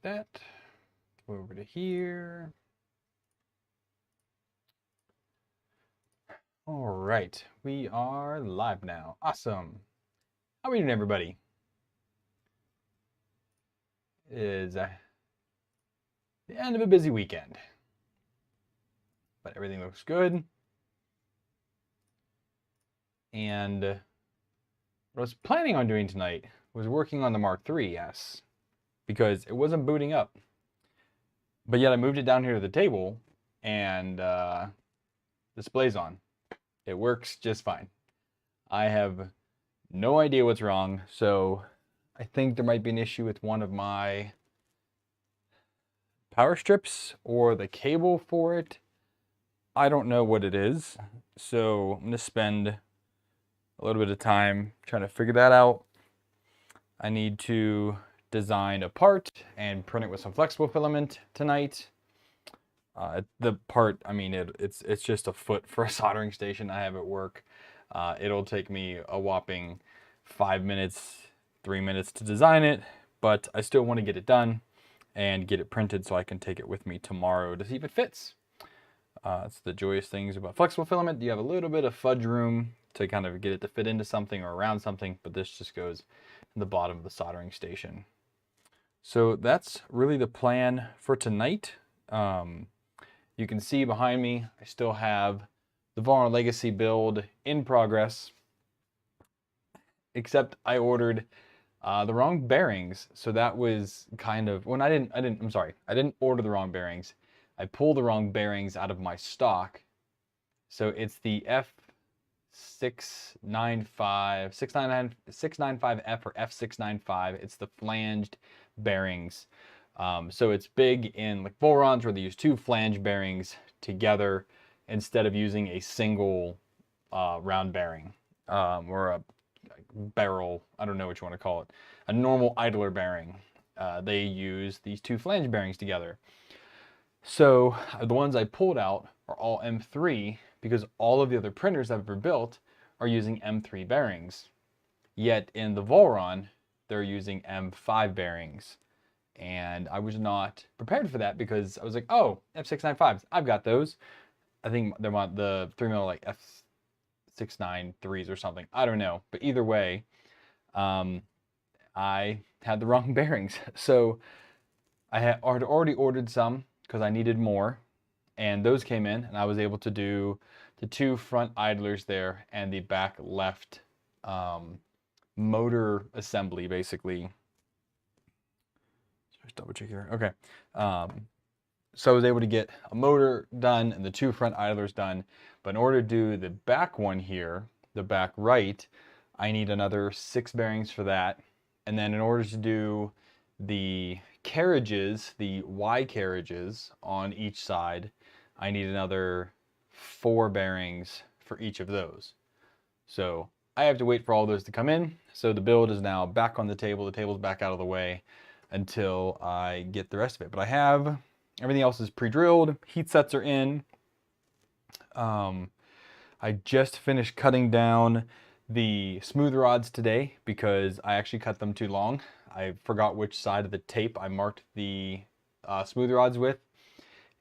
like that. Over to here. All right, we are live now. Awesome. How are we doing, everybody? It is the end of a busy weekend, but everything looks good. And what I was planning on doing tonight was working on the Mark IIIs because it wasn't booting up. But yet I moved it down here to the table and display's on. It works just fine. I have no idea what's wrong, so I think there might be an issue with one of my power strips or the cable for it. I don't know what it is, so I'm gonna spend a little bit of time trying to figure that out. I need to design a part and print it with some flexible filament tonight. The part, I mean, it's just a foot for a soldering station I have at work. It'll take me a whopping 5 minutes, 3 minutes to design it, but I still want to get it done and get it printed so I can take it with me tomorrow to see if it fits. It's the joyous things about flexible filament. You have a little bit of fudge room to kind of get it to fit into something or around something, but this just goes in the bottom of the soldering station. So that's really the plan for tonight. You can see behind me, I still have the Voron Legacy build in progress, except I ordered the wrong bearings. So that was kind of, when I didn't order the wrong bearings. I pulled the wrong bearings out of my stock. So it's the F695F or F695. It's the flanged bearings. So it's big in like Vorons where they use two flange bearings together instead of using a single round bearing or a barrel, I don't know what you want to call it, a normal idler bearing. They use these two flange bearings together. So the ones I pulled out are all M3 because all of the other printers I've ever built are using M3 bearings. Yet in the Voron, they're using M5 bearings. And I was not prepared for that because I was like, oh, F695s, I've got those. I think they're the 3mm like F693s or something. I don't know. But either way, I had the wrong bearings. So I had already ordered some because I needed more. And those came in and I was able to do the two front idlers there and the back left motor assembly, basically. Just double check here. Okay. So I was able to get a motor done and the two front idlers done. But in order to do the back one here, the back right, I need another 6 bearings for that. And then in order to do the carriages, the Y carriages on each side, I need another 4 bearings for each of those. So I have to wait for all those to come in. So the build is now back on the table. The table's back out of the way until I get the rest of it. But I have, everything else is pre-drilled. Heat sets are in. I just finished cutting down the smooth rods today because I actually cut them too long. I forgot which side of the tape I marked the smooth rods with.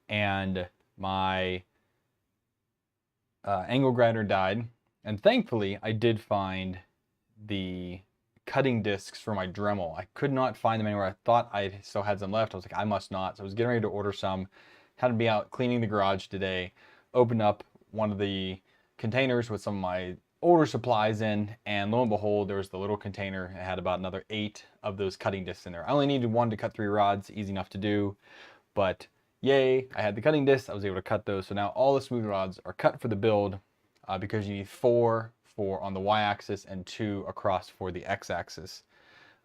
And my angle grinder died. And thankfully, I did find the cutting discs for my Dremel. I could not find them anywhere. I thought I still had some left. I was like, I must not. So I was getting ready to order some. Had to be out cleaning the garage today. Opened up one of the containers with some of my older supplies in, and lo and behold, there was the little container. It had about another 8 of those cutting discs in there. I only needed one to cut 3 rods, easy enough to do, but yay, I had the cutting discs. I was able to cut those. So now all the smooth rods are cut for the build because you need 4 on the y-axis and 2 across for the x-axis.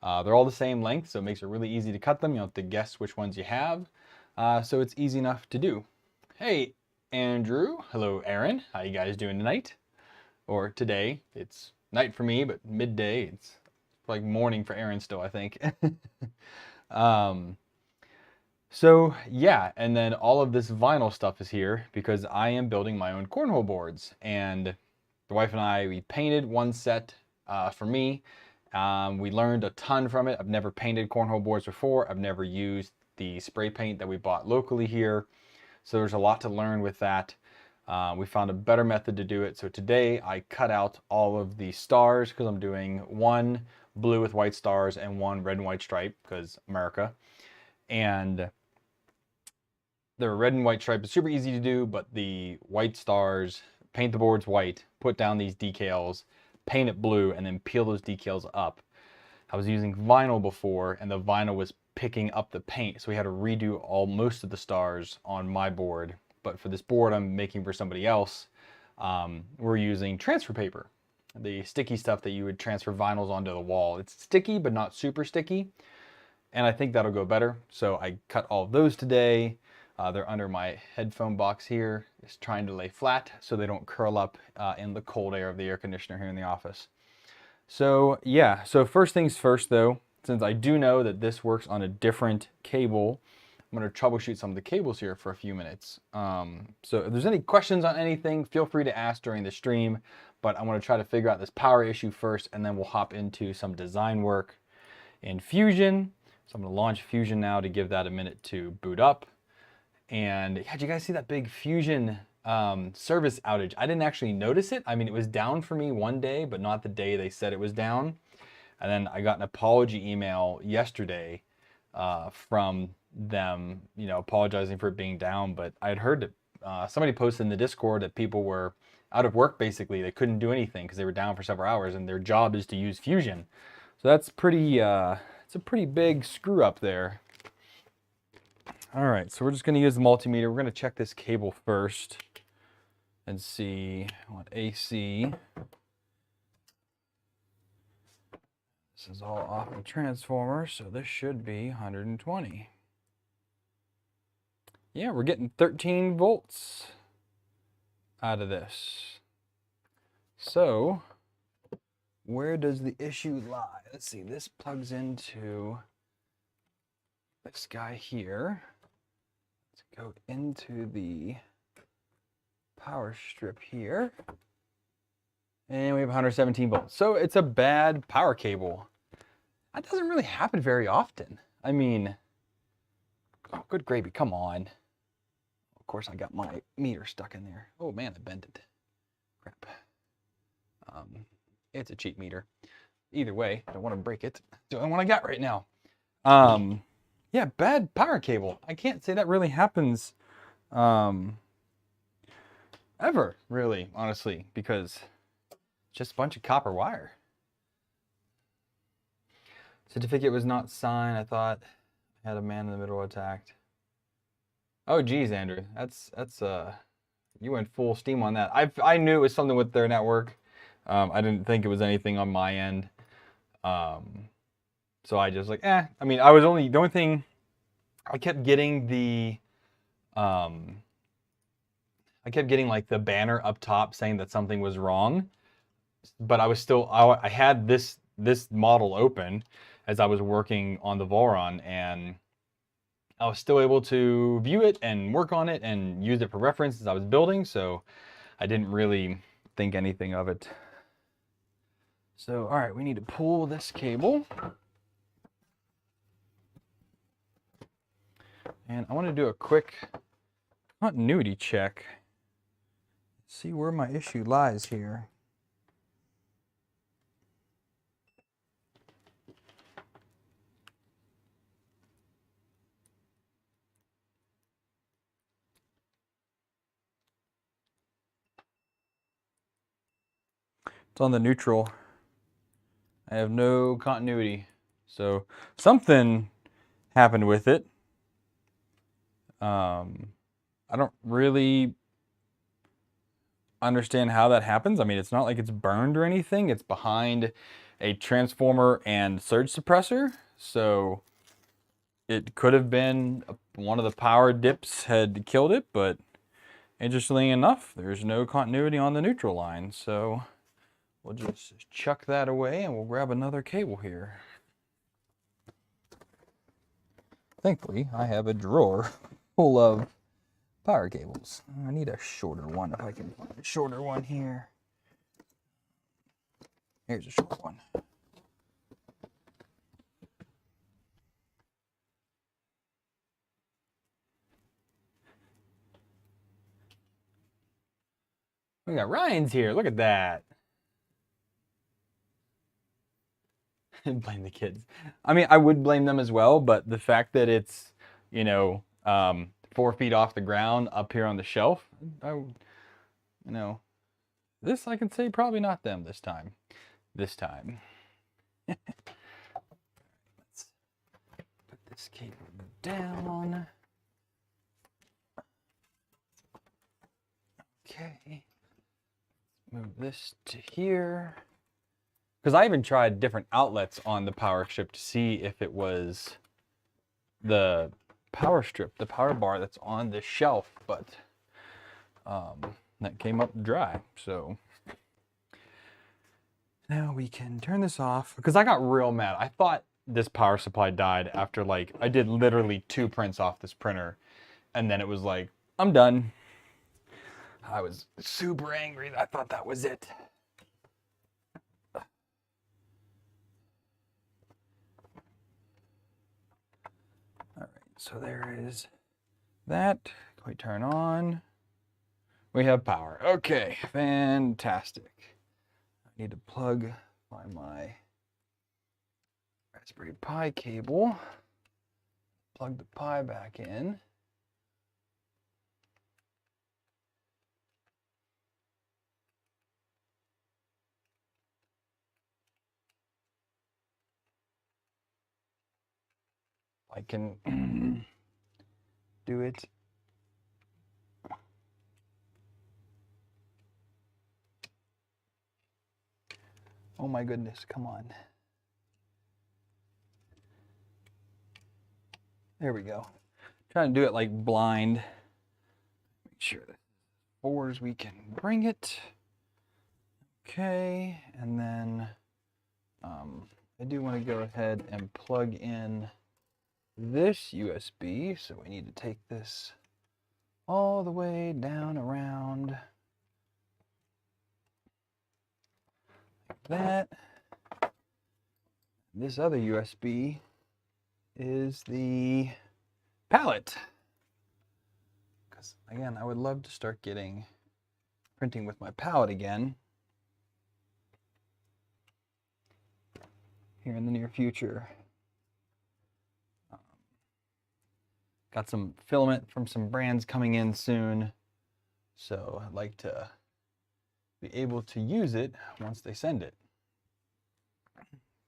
They're all the same length, so it makes it really easy to cut them. You don't have to guess which ones you have, so it's easy enough to do. Hey, Andrew. Hello, Aaron. How you guys doing tonight? Or today. It's night for me, but midday. It's like morning for Aaron still, I think. So yeah, and then all of this vinyl stuff is here because I am building my own cornhole boards. And the wife and I, we painted one set for me, We learned a ton from it. I've never painted cornhole boards before. I've never used the spray paint that we bought locally here. So there's a lot to learn with that. We found a better method to do it. So today I cut out all of the stars because I'm doing one blue with white stars and one red and white stripe because America. And the red and white stripe is super easy to do, but the white stars, paint the boards white, put down these decals, paint it blue, and then peel those decals up. I was using vinyl before, and the vinyl was picking up the paint, so we had to redo most of the stars on my board. But for this board I'm making for somebody else, we're using transfer paper, the sticky stuff that you would transfer vinyls onto the wall. It's sticky, but not super sticky, and I think that'll go better. So I cut all of those today. They're under my headphone box here, just trying to lay flat so they don't curl up in the cold air of the air conditioner here in the office. So yeah, so first things first though, since I do know that this works on a different cable, I'm going to troubleshoot some of the cables here for a few minutes. So if there's any questions on anything, feel free to ask during the stream, but I want to try to figure out this power issue first, and then we'll hop into some design work in Fusion. So I'm going to launch Fusion now to give that a minute to boot up. And yeah, did you guys see that big Fusion service outage? I didn't actually notice it. I mean, it was down for me one day, but not the day they said it was down. And then I got an apology email yesterday from them, you know, apologizing for it being down. But I had heard that somebody posted in the Discord that people were out of work, basically. They couldn't do anything because they were down for several hours, and their job is to use Fusion. So that's pretty, it's a pretty big screw up there. All right, so we're just going to use the multimeter. We're going to check this cable first and see what AC. This is all off the transformer, so this should be 120. Yeah, we're getting 13 volts out of this. So where does the issue lie? Let's see, this plugs into this guy here. Go into the power strip here, and we have 117 volts. So it's a bad power cable. That doesn't really happen very often. I mean, oh, good gravy, come on. Of course, I got my meter stuck in there. Oh man, I bent it. Crap. It's a cheap meter. Either way, I don't want to break it. It's the only one I got right now. Yeah, bad power cable. I can't say that really happens ever, really, honestly, because it's just a bunch of copper wire. Certificate was not signed. I thought I had a man in the middle attacked. Oh, geez, Andrew, that's you went full steam on that. I knew it was something with their network. I didn't think it was anything on my end. So I just like, I mean, the only thing, I kept getting like the banner up top saying that something was wrong, but I had this model open as I was working on the Voron, and I was still able to view it and work on it and use it for reference as I was building, so I didn't really think anything of it. So, all right, we need to pull this cable. And I want to do a quick continuity check. See where my issue lies here. It's on the neutral. I have no continuity. So something happened with it. I don't really understand how that happens. I mean, it's not like it's burned or anything. It's behind a transformer and surge suppressor. So it could have been one of the power dips had killed it, but interestingly enough, there's no continuity on the neutral line. So we'll just chuck that away and we'll grab another cable here. Thankfully, I have a drawer full of power cables. I need a shorter one if I can find a shorter one here. Here's a short one. We got Ryan's here. Look at that. Blame the kids. I mean, I would blame them as well, but the fact that it's, you know, 4 feet off the ground up here on the shelf, you know, this I can say probably not them this time. This time. Let's put this cable down. Okay. Move this to here. Because I even tried different outlets on the power strip to see if it was the power strip, the power bar that's on this shelf, but that came up dry. So now we can turn this off, because I got real mad. I thought this power supply died after, like, I did literally 2 prints off this printer, and then it was like, I'm done. I was super angry. I thought that was it. So there is that. Can we turn on? We have power. Okay, fantastic. I need to plug my Raspberry Pi cable. Plug the Pi back in. I can do it. Oh my goodness, come on. There we go. Trying to do it like blind. Make sure that 4s we can bring it. Okay, and then I do want to go ahead and plug in this USB, so we need to take this all the way down around like that. This other USB is the palette, because again, I would love to start getting printing with my palette again here in the near future. Got some filament from some brands coming in soon, so I'd like to be able to use it once they send it.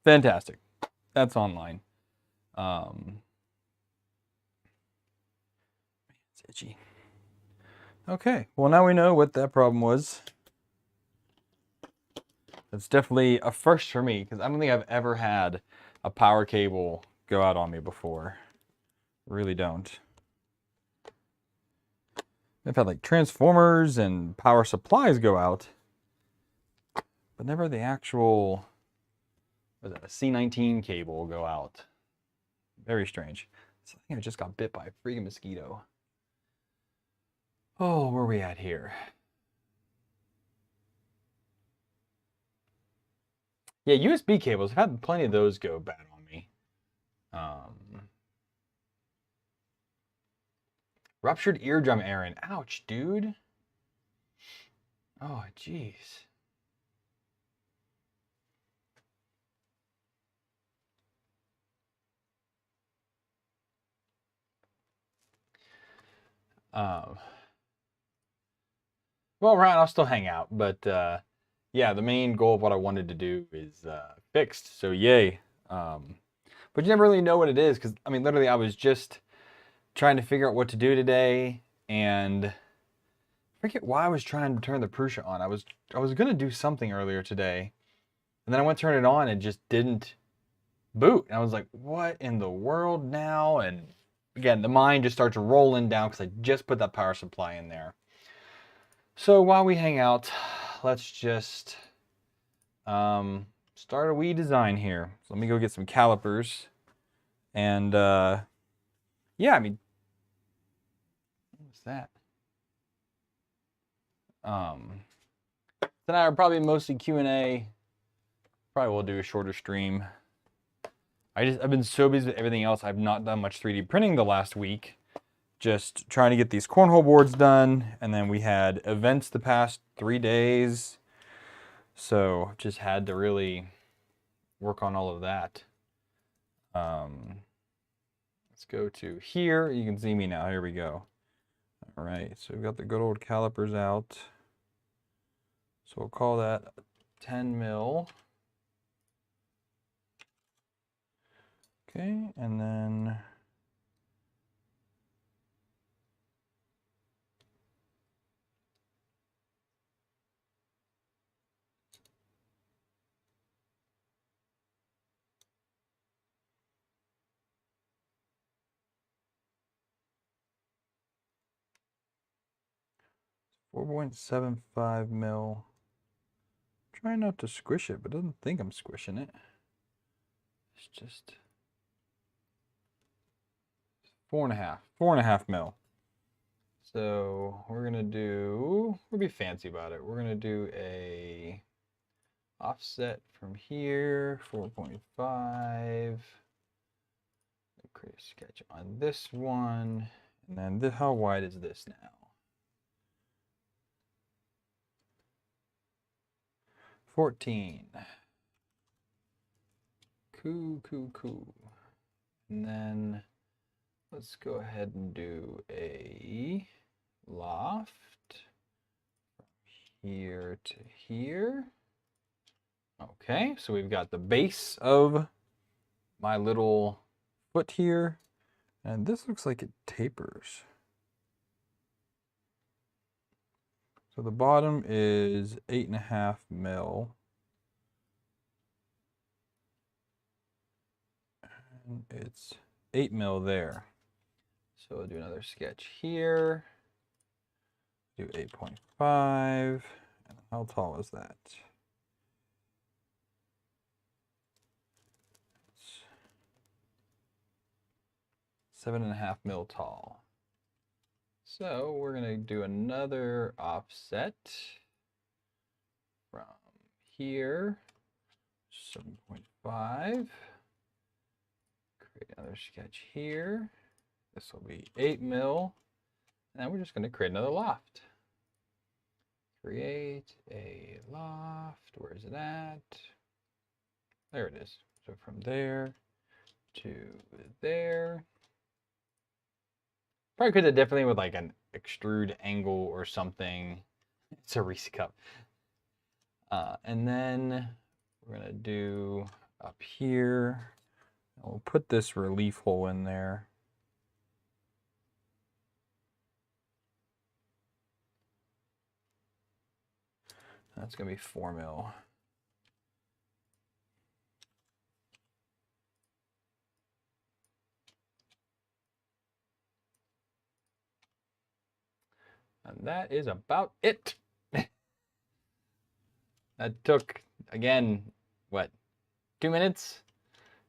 Fantastic. That's online. It's itchy. Okay, well now we know what that problem was. It's definitely a first for me, because I don't think I've ever had a power cable go out on me before. Really don't. I've had like transformers and power supplies go out, but never the actual, what is that, a C19 cable go out. Very strange. So I think I just got bit by a freaking mosquito. Oh, where are we at here? Yeah, USB cables. I've had plenty of those go bad on me. Ruptured eardrum, Aaron. Ouch, dude. Oh, jeez. Well, Ryan, I'll still hang out, but yeah, the main goal of what I wanted to do is fixed, so yay. But you never really know what it is, because, I mean, literally, I was just trying to figure out what to do today, and I forget why I was trying to turn the Prusa on. I was going to do something earlier today, and then I went to turn it on and it just didn't boot. And I was like, what in the world now? And again, the mind just starts rolling down because I just put that power supply in there. So while we hang out, let's just start a wee design here. So let me go get some calipers. And yeah, I mean, what's that? Tonight are probably mostly Q&A. Probably will do a shorter stream. I've been so busy with everything else. I've not done much 3D printing the last week, just trying to get these cornhole boards done, and then we had events the past 3 days, so just had to really work on all of that. Let's go to here. You can see me now. Here we go. All right, so we've got the good old calipers out. So we'll call that 10 mil. Okay, and then 4.75 mil. Try not to squish it, but it doesn't think I'm squishing it. It's just 4.5 mil. So we're gonna do, we'll be fancy about it. We're gonna do a offset from here, 4.5. Create a sketch on this one, and then this, how wide is this now? 14. Cool. And then let's go ahead and do a loft from here to here. Okay, so we've got the base of my little foot here, and this looks like it tapers. So the bottom is 8.5 mil. And it's 8 mil there. So we'll do another sketch here. Do 8.5. And how tall is that? It's 7.5 mil tall. So we're going to do another offset from here, 7.5. Create another sketch here. This will be 8 mil. And we're just going to create another loft. Create a loft. Where is it at? There it is. So from there to there. Probably could have definitely with like an extrude angle or something. It's a Reese cup. And then we're gonna do up here. We'll put this relief hole in there. That's gonna be 4 mil. And that is about it. That took, again, what, 2 minutes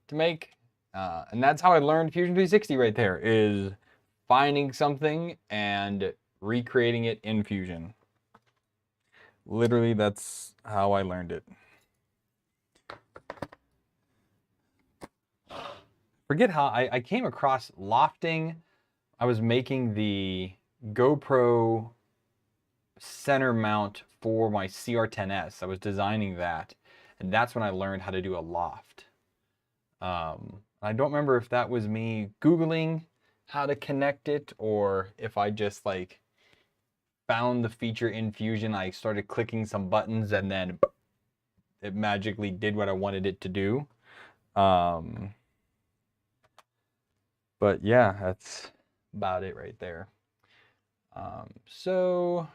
to make? And that's how I learned Fusion 360 right there, is finding something and recreating it in Fusion. Literally, that's how I learned it. Forget how I came across lofting. I was making the GoPro center mount for my CR10S. I was designing that, and that's when I learned how to do a loft. I don't remember if that was me Googling how to connect it, or if I just like found the feature in Fusion. I started clicking some buttons and then it magically did what I wanted it to do. But yeah, that's about it right there. So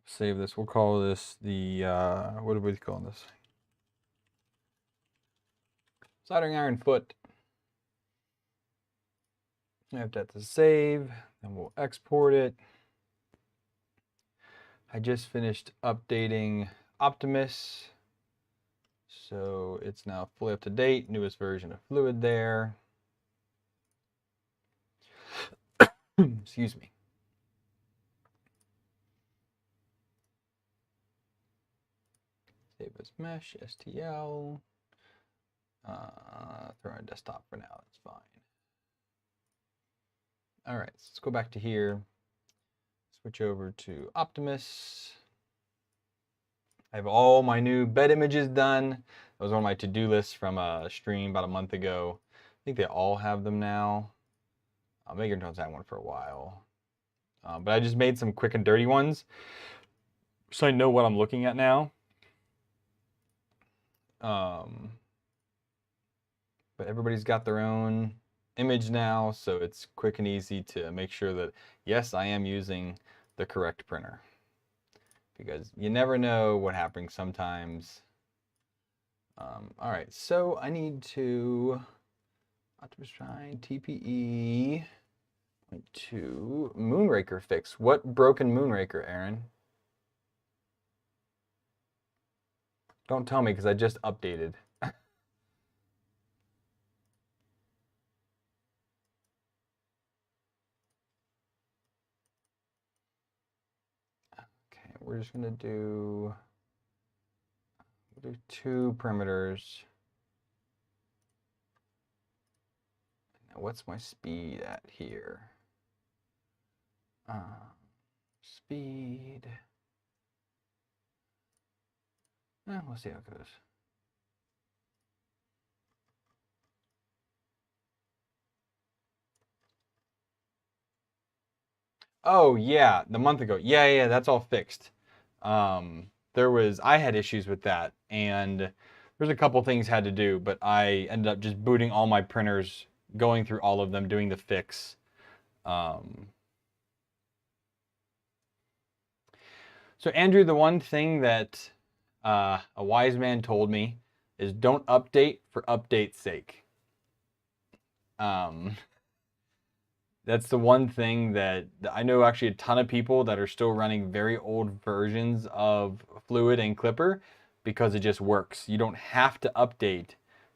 save this. We'll call this the, what are we calling this? Soldering iron foot. I have that to save, and we'll export it. I just finished updating Optimus. So it's now fully up to date, newest version of Fluid there. Excuse me. Save as mesh, STL. Throw on desktop for now, that's fine. All right, so let's go back to here. Switch over to Optimus. I have all my new bed images done. That was one of my to-do lists from a stream about a month ago. I think they all have them now. Megan Jones had one for a while. But I just made some quick and dirty ones so I know what I'm looking at now. But everybody's got their own image now, so it's quick and easy to make sure that, yes, I am using the correct printer. Because you never know what happens sometimes. All right, so I need to Optimus Shine TPE 2 Moonraker fix. What broken Moonraker, Aaron? Don't tell me because I just updated. Okay, we're just gonna do 2 perimeters. Now what's my speed at here? Speed. We'll see how it goes. Oh yeah, the month ago. Yeah, that's all fixed. I had issues with that, and there's a couple things had to do, but I ended up just booting all my printers, going through all of them, doing the fix. So Andrew, the one thing that a wise man told me is don't update for update's sake. That's the one thing that I know actually a ton of people that are still running very old versions of Fluid and Clipper because it just works. You don't have to update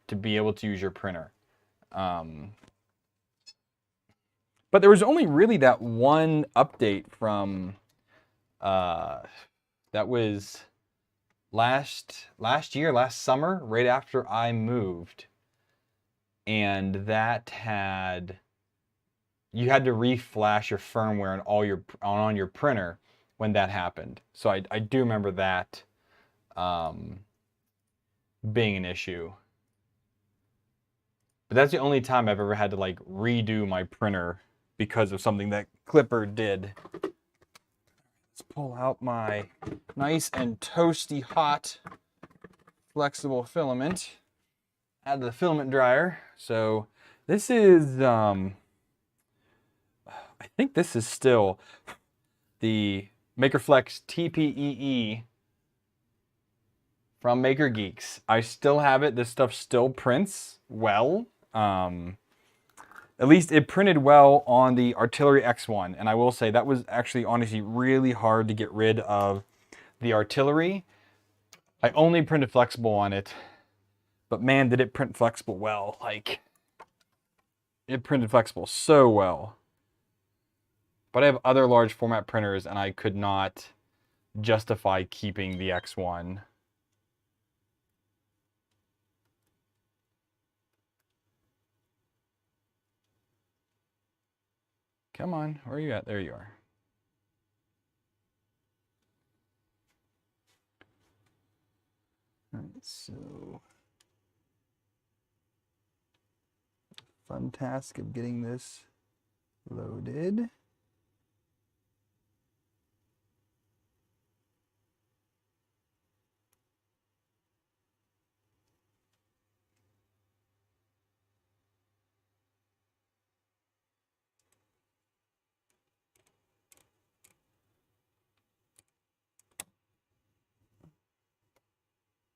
to be able to use your printer. But there was only really that one update from that was last summer, right after I moved, and that you had to reflash your firmware and on your printer when that happened. So I do remember that being an issue. But that's the only time I've ever had to like redo my printer because of something that Clipper did. Let's pull out my nice and toasty hot flexible filament out of the filament dryer. So this is I think this is still the MakerFlex TPEE from Maker Geeks. I still have it. This stuff still prints well. At least it printed well on the Artillery X1. And I will say that was actually honestly really hard to get rid of the Artillery. I only printed flexible on it, but man, did it print flexible well. Like, it printed flexible so well. But I have other large format printers and I could not justify keeping the X1. Come on, where are you at? There you are. All right, so fun task of getting this loaded.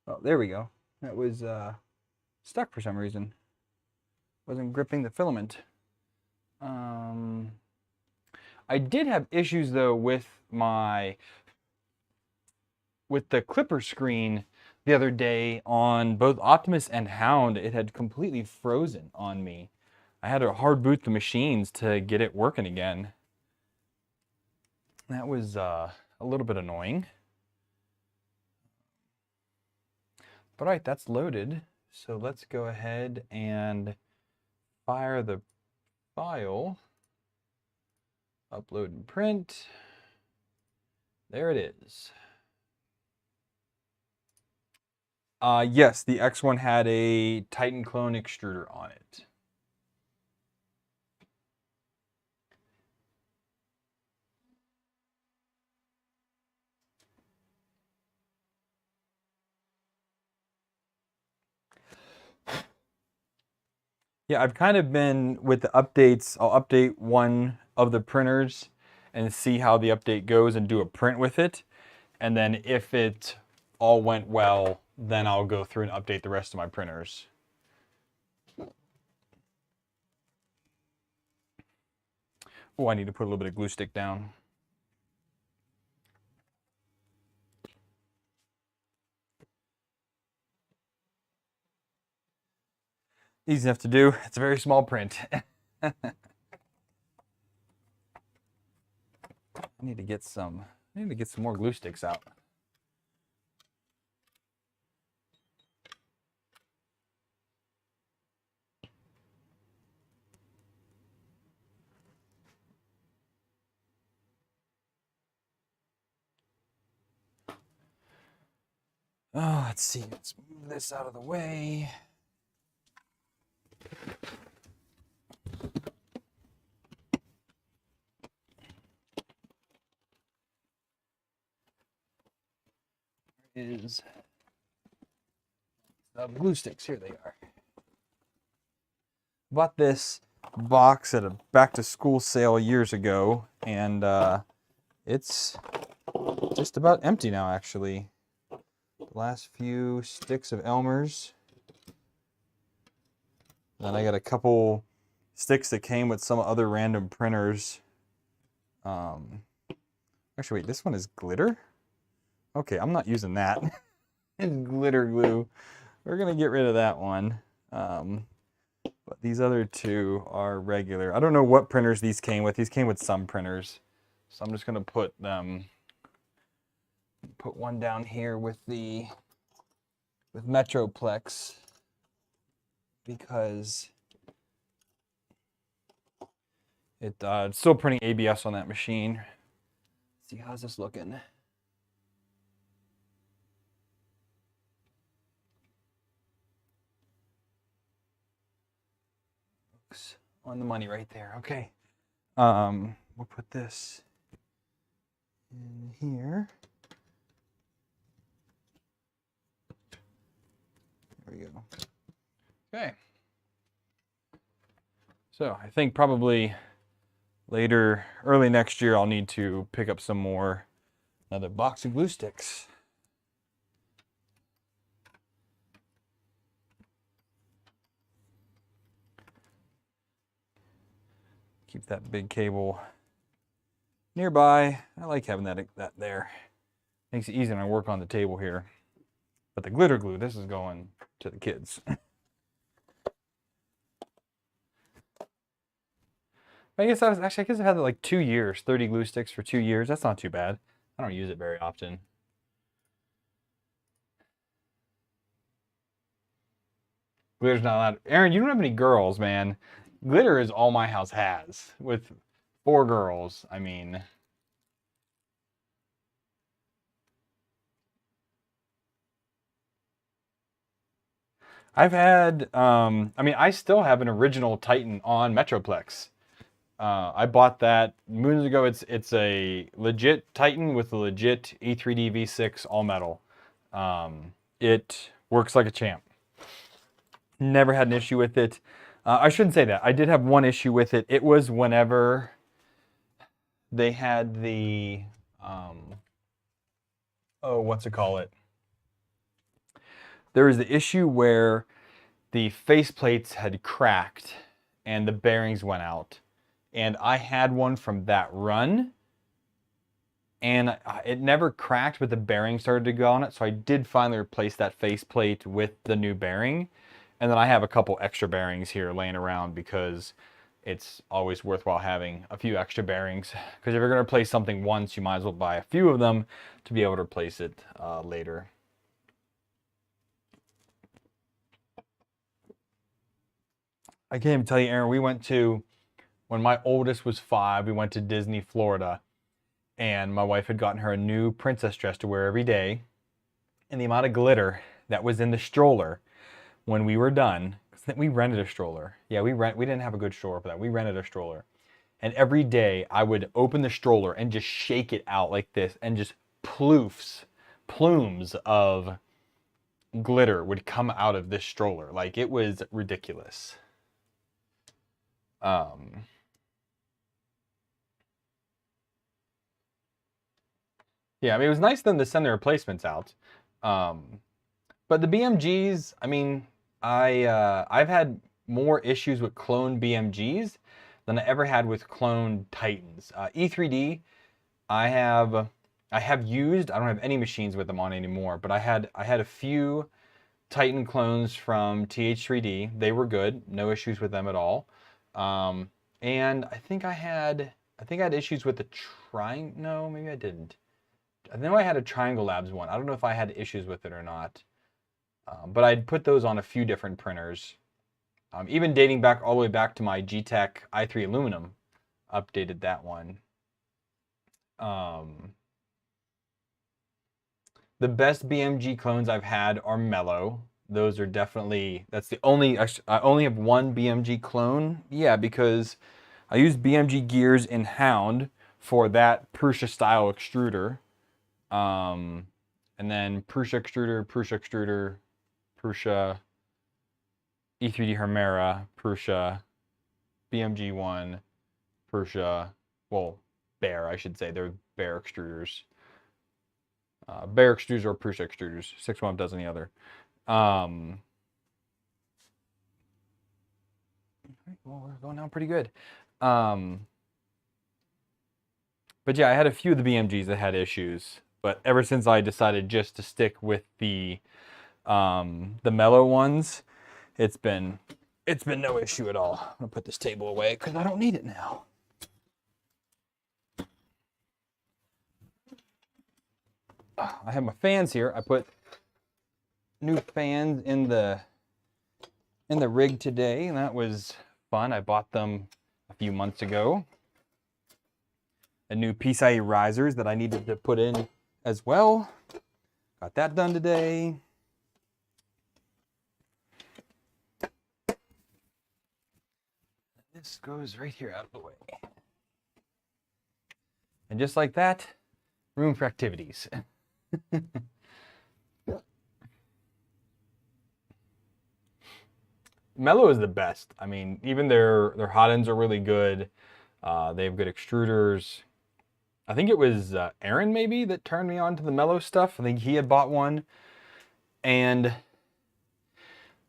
Oh, there we go. That was stuck for some reason. Wasn't gripping the filament. I did have issues though with the Clipper screen the other day on both Optimus and Hound. It had completely frozen on me. I had to hard boot the machines to get it working again. That was a little bit annoying. But all right, that's loaded. So let's go ahead and fire the file. Upload and print. There it is. Yes, the X one had a Titan clone extruder on it. Yeah, I've kind of been with the updates. I'll update one of the printers and see how the update goes and do a print with it. And then if it all went well, then I'll go through and update the rest of my printers. Oh, I need to put a little bit of glue stick down. Easy enough to do. It's a very small print. I need to get some more glue sticks out. Oh, let's see. Let's move this out of the way. Is the glue sticks. Here they are. Bought this box at a back to school sale years ago, and it's just about empty now, actually. The last few sticks of Elmer's. Then I got a couple sticks that came with some other random printers. Actually, wait, this one is glitter? Okay, I'm not using that. It's glitter glue. We're gonna get rid of that one. But these other two are regular. I don't know what printers these came with. These came with some printers. So I'm just gonna put one down here with Metroplex, because it's still printing ABS on that machine. Let's see, how's this looking? Looks on the money right there. Okay. We'll put this in here. There we go. Okay. So I think probably later, early next year, I'll need to pick up another box of glue sticks. Keep that big cable nearby. I like having that there. Makes it easy when I work on the table here. But the glitter glue, this is going to the kids. I guess I had like 2 years, 30 glue sticks for 2 years. That's not too bad. I don't use it very often. Glitter's not allowed. Aaron, you don't have any girls, man. Glitter is all my house has. With 4 girls, I mean. I've had, I still have an original Titan on Metroplex. I bought that moons ago. It's a legit Titan with a legit E3D V6 all metal. It works like a champ. Never had an issue with it. I shouldn't say that. I did have one issue with it. It was whenever they had the, what's it call it? There was the issue where the faceplates had cracked and the bearings went out. And I had one from that run, and it never cracked, but the bearing started to go on it. So I did finally replace that faceplate with the new bearing. And then I have a couple extra bearings here laying around, because it's always worthwhile having a few extra bearings. Because if you're going to replace something once, you might as well buy a few of them to be able to replace it later. I can't even tell you, Aaron, we went to when my oldest was 5, we went to Disney, Florida, and my wife had gotten her a new princess dress to wear every day. And the amount of glitter that was in the stroller when we were done, we rented a stroller. Yeah, we didn't have a good stroller for that. We rented a stroller. And every day I would open the stroller and just shake it out like this, and just plumes of glitter would come out of this stroller. Like, it was ridiculous. Yeah, I mean, it was nice of them to send the replacements out. But the BMGs, I mean, I've had more issues with clone BMGs than I ever had with clone Titans. E3D, I have used. I don't have any machines with them on anymore, but I had a few Titan clones from TH3D. They were good, no issues with them at all. And I think I had issues with the no, maybe I didn't. I know I had a Triangle Labs one. I don't know if I had issues with it or not. But I'd put those on a few different printers. Even dating back all the way back to my G-Tech i3 aluminum, updated that one. The best BMG clones I've had are Mellow. Those are definitely, that's the only, I only have one BMG clone. Yeah, because I use BMG gears in Hound for that Prusa style extruder. And then Prusa extruder, Prusa, E3D Hermera, Prusa, BMG1, Prusa, well, Bear, I should say. They're Bear extruders. Bear extruders or Prusa extruders. 6-1 does any other. Well, we're going down pretty good. But yeah, I had a few of the BMGs that had issues. But ever since I decided just to stick with the Mellow ones, it's been no issue at all. I'm gonna put this table away because I don't need it now. I have my fans here. I put new fans in the rig today, and that was fun. I bought them a few months ago. A new PCIe risers that I needed to put in as well. Got that done today. This goes right here out of the way. And just like that, room for activities. Mellow is the best. I mean, even their hot ends are really good. They have good extruders. I think it was Aaron maybe that turned me on to the Mellow stuff. I think he had bought one. And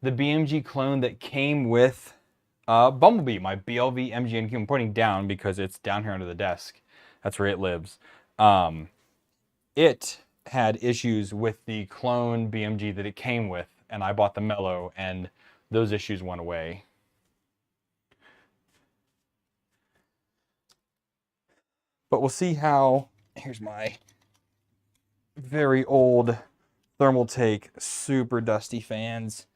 the BMG clone that came with Bumblebee, my BLV MGNQ. I'm pointing down because it's down here under the desk. That's where it lives. It had issues with the clone BMG that it came with, and I bought the Mellow, and those issues went away. But we'll see how. Here's my very old thermal take, super dusty fans.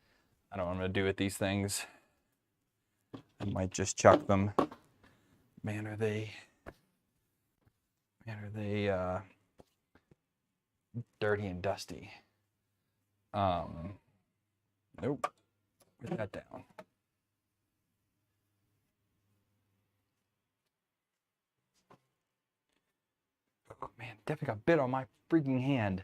I don't know what I'm gonna do with these things. I might just chuck them. Man, are they dirty and dusty. Nope. Put that down. Oh man, definitely got bit on my freaking hand.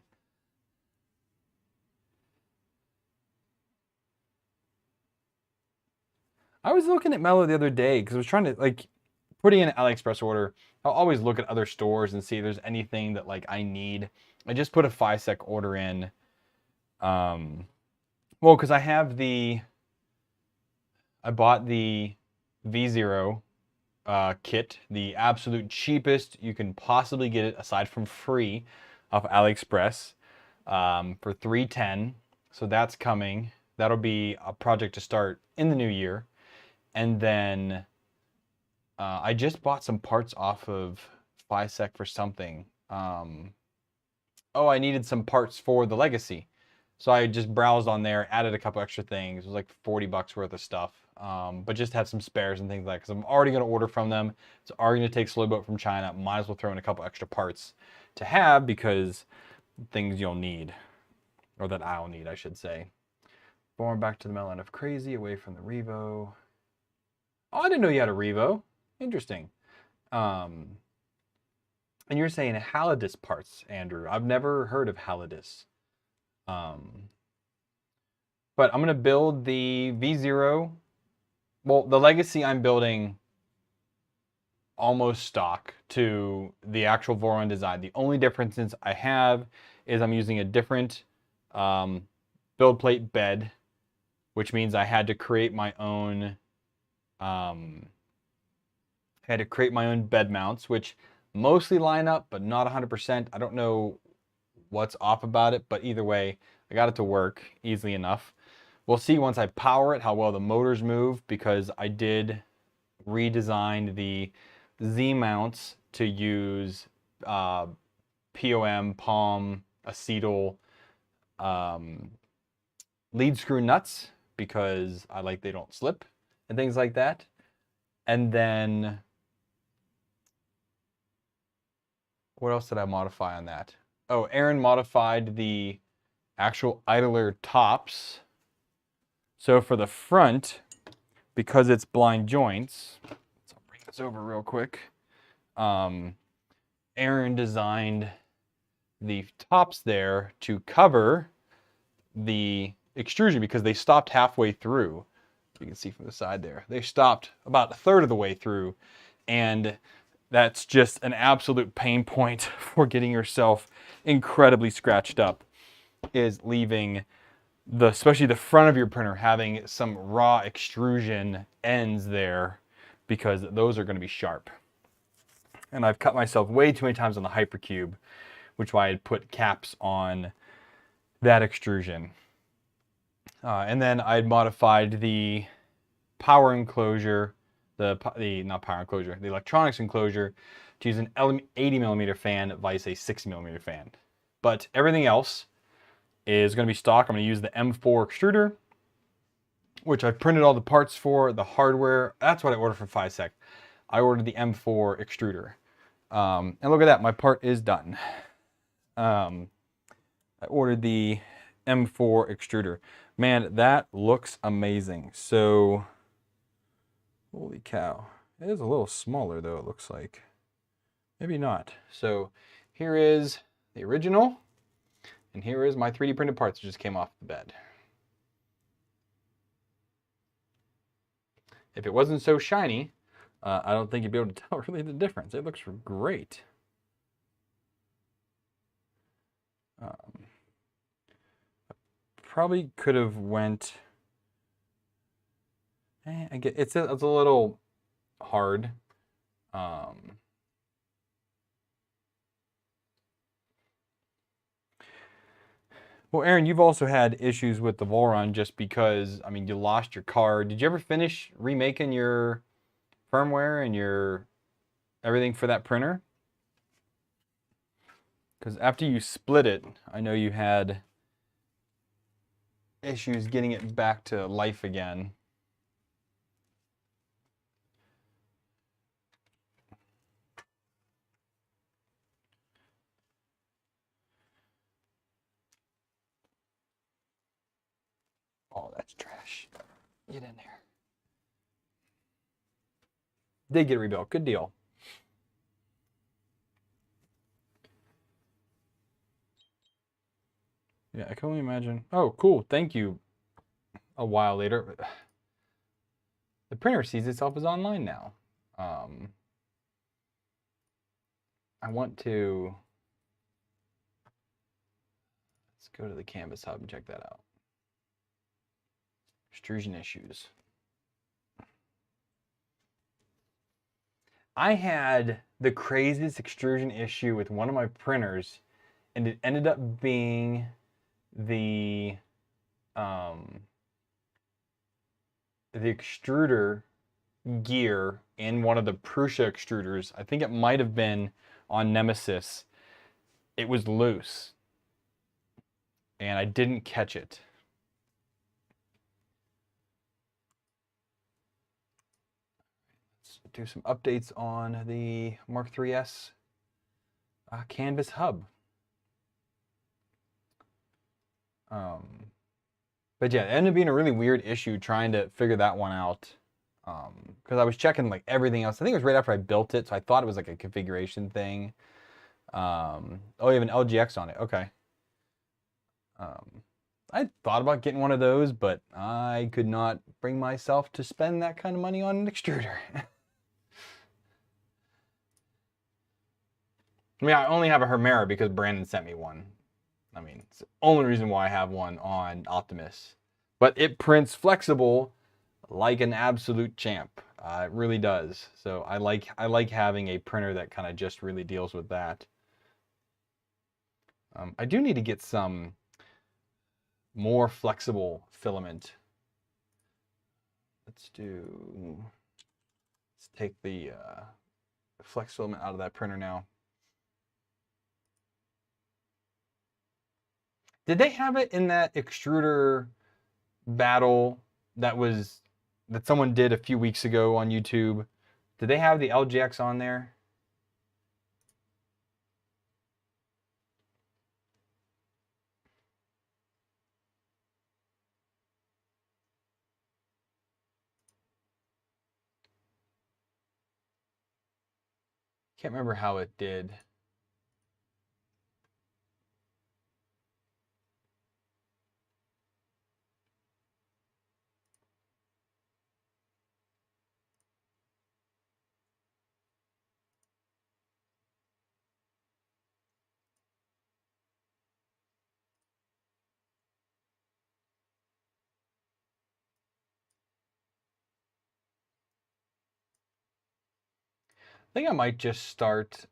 I was looking at Mellow the other day because I was trying to, like, putting in an AliExpress order. I'll always look at other stores and see if there's anything that, like, I need. I just put a 5-sec order in. Well, because I bought the V0 kit, the absolute cheapest you can possibly get it, aside from free, off AliExpress, for $310. So that's coming. That'll be a project to start in the new year. And then I just bought some parts off of 5-sec for something. Oh, I needed some parts for the Legacy. So I just browsed on there, added a couple extra things. It was like $40 worth of stuff. but just have some spares and things like that, because I'm already going to order from them. It's already going to take slow boat from China. Might as well throw in a couple extra parts to have, because things you'll need, or that I'll need, I should say. Going back to the Melon of Crazy, away from the Revo. Oh, I didn't know you had a Revo. Interesting. And you're saying Halidus parts, Andrew. I've never heard of Halidus. But I'm going to build the V0. Well, the Legacy I'm building almost stock to the actual Voron design. The only differences I have is I'm using a different build plate bed, which means I had to create my own bed mounts, which mostly line up, but not 100%. I don't know what's off about it, but either way, I got it to work easily enough. We'll see once I power it how well the motors move, because I did redesign the Z mounts to use POM, palm, acetal lead screw nuts, because I like they don't slip and things like that. And then what else did I modify on that? Oh, Aaron modified the actual idler tops. So for the front, because it's blind joints, so I'll bring this over real quick. Aaron designed the tops there to cover the extrusion, because they stopped halfway through. You can see from the side there, they stopped about a third of the way through, and that's just an absolute pain point for getting yourself incredibly scratched up, is leaving especially the front of your printer having some raw extrusion ends there, because those are going to be sharp. And I've cut myself way too many times on the Hypercube, which is why I had put caps on that extrusion. And then I'd modified the power enclosure, the electronics enclosure, to use an 80mm fan vice a 60mm fan. But everything else is going to be stock. I'm going to use the M4 extruder, which I've printed all the parts for, the hardware. That's what I ordered from 5sec. I ordered the M4 extruder. And look at that, my part is done. I ordered the M4 extruder. Man, that looks amazing. So, holy cow. It is a little smaller though, it looks like. Maybe not. So, here is the original. And here is my 3D printed parts that just came off the bed. If it wasn't so shiny, I don't think you'd be able to tell really the difference. It looks great. Probably could have went. I get it's a little hard. Well, Aaron, you've also had issues with the Voron just because, I mean, you lost your card. Did you ever finish remaking your firmware and your everything for that printer? Because after you split it, I know you had issues getting it back to life again. Oh, that's trash. Get in there. Did get rebuilt. Good deal. Yeah, I can only imagine. Oh, cool. Thank you. A while later. The printer sees itself as online now. I want to... Let's go to the Canvas hub and check that out. Extrusion issues. I had the craziest extrusion issue with one of my printers, and it ended up being the extruder gear in one of the Prusa extruders. I think it might have been on Nemesis. It was loose, and I didn't catch it. let's do some updates on the Mark 3S canvas hub. But yeah, it ended up being a really weird issue trying to figure that one out. Because I was checking like everything else. I think it was right after I built it, so I thought it was like a configuration thing. Oh, you have an LGX on it. Okay. I thought about getting one of those, but I could not bring myself to spend that kind of money on an extruder. I mean, I only have a Hermera because Brandon sent me one. I mean, it's the only reason why I have one on Optimus. But it prints flexible like an absolute champ. It really does. So I like having a printer that kind of just really deals with that. I do need to get some more flexible filament. Let's take the flex filament out of that printer now. Did they have it in that extruder battle that someone did a few weeks ago on YouTube? Did they have the LGX on there? Can't remember how it did. I think I might just start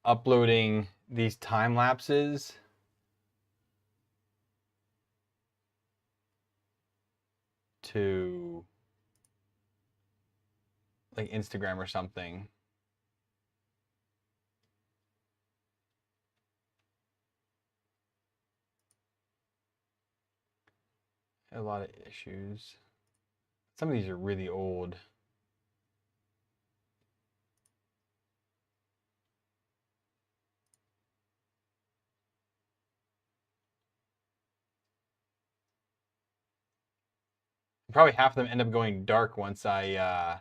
uploading these time lapses to like Instagram or something. A lot of issues. Some of these are really old. Probably half of them end up going dark once I